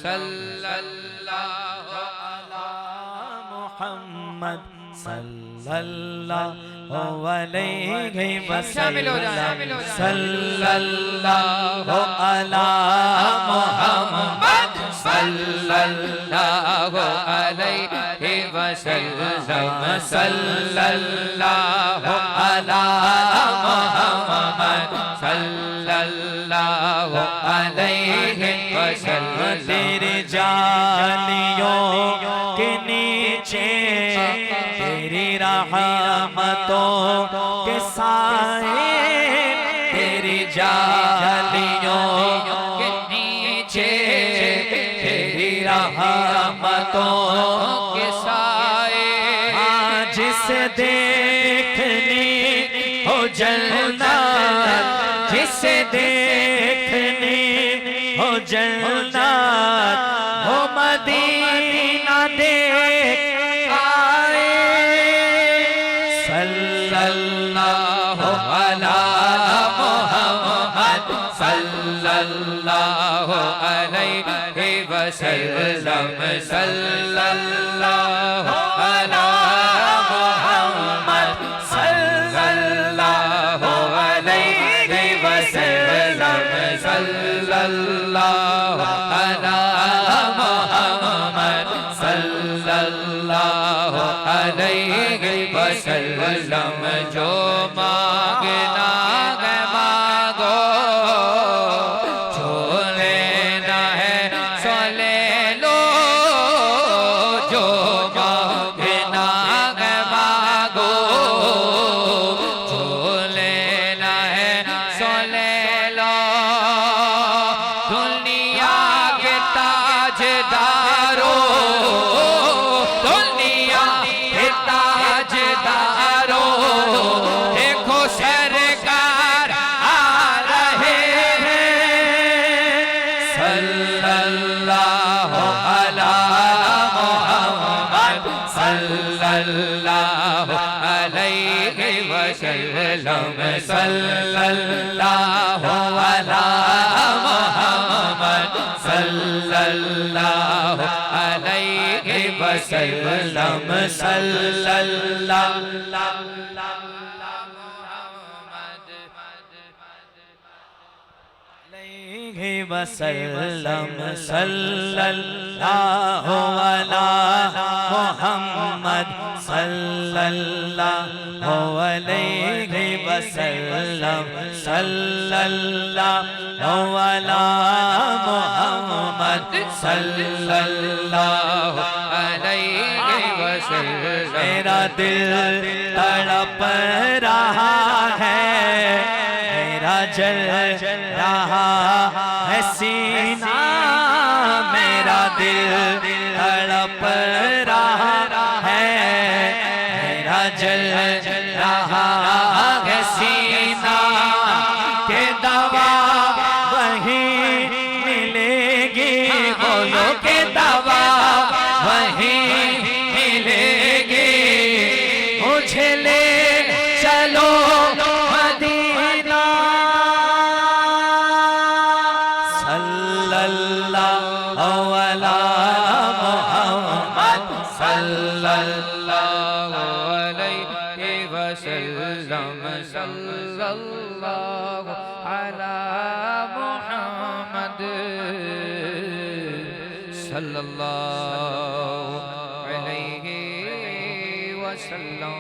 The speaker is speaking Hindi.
सल्लल्लाहु अला मुहम्मद सल्लल्लाहु अलैहि वसल्लम सल्लल्लाहु अला मुहम्मद सल्लल्लाहु अलैहि वसल्लम सल्लल्लाहु अला मुहम्मद सल्लल्लाहु अलैहि वसल्लम। तेरी जालियों के नीचे तेरी रहमतों के साए, तेरी जालियों के नीचे तेरी रहमतों के साए। जिसे देखनी हो जन्नत, जिसे देखनी हो जन्नत, हो मदीना देख आए। सल्लल्लाहु अला मुहम्मद सल्लल्लाहु अलैहि वसल्लम सल्लल्लाहु अला मुहम्मद सल्लल्लाहु अलैहि वसल्लम सल्लल्लाहु अला मुहम्मद सल्लल्लाहु अलैहि वसल्लम। जो मांगना है मांगो, जो लेना है सो ले लो, जो मांगना है मांगो, जो लेना है सो ले लो। दुनिया के ताजदारों, दुनिया के ताजदारों, देखो सरकार आ रहे हैं। सल्लल्लाहु अला मुहम्मद सल्लल्लाहु अलैहि वसल्लम सल्लल्लाहु अला मुहम्मद सल्लल्लाहु अलैहि वसल्लम सल्लल्लाहु अलैहि वसल्लम सल्लल्लाहु अला मुहम्मद सल्लल्लाहु अलैहि वसल्लम सल्लल्लाहु अला मुहम्मद सल्लल्लाहु अलैहि वसल्लम। मेरा दिल तड़प रहा है, मेरा जल रहा है सीना, मेरा दिल तड़प रहा है, मेरा जल रहा है सीना। के दवा वहीं मिलेगी, बोलो के दवा वहीं मिलेगी। मुझे ले चलो मदीना। सल्लल्लाहु अला मुहम्मद सल्लल्लाहु अलैहि वसल्लम सल्लल्लाहु अला मुहम्मद सल्लल्लाहु अलैहि वसल्लम।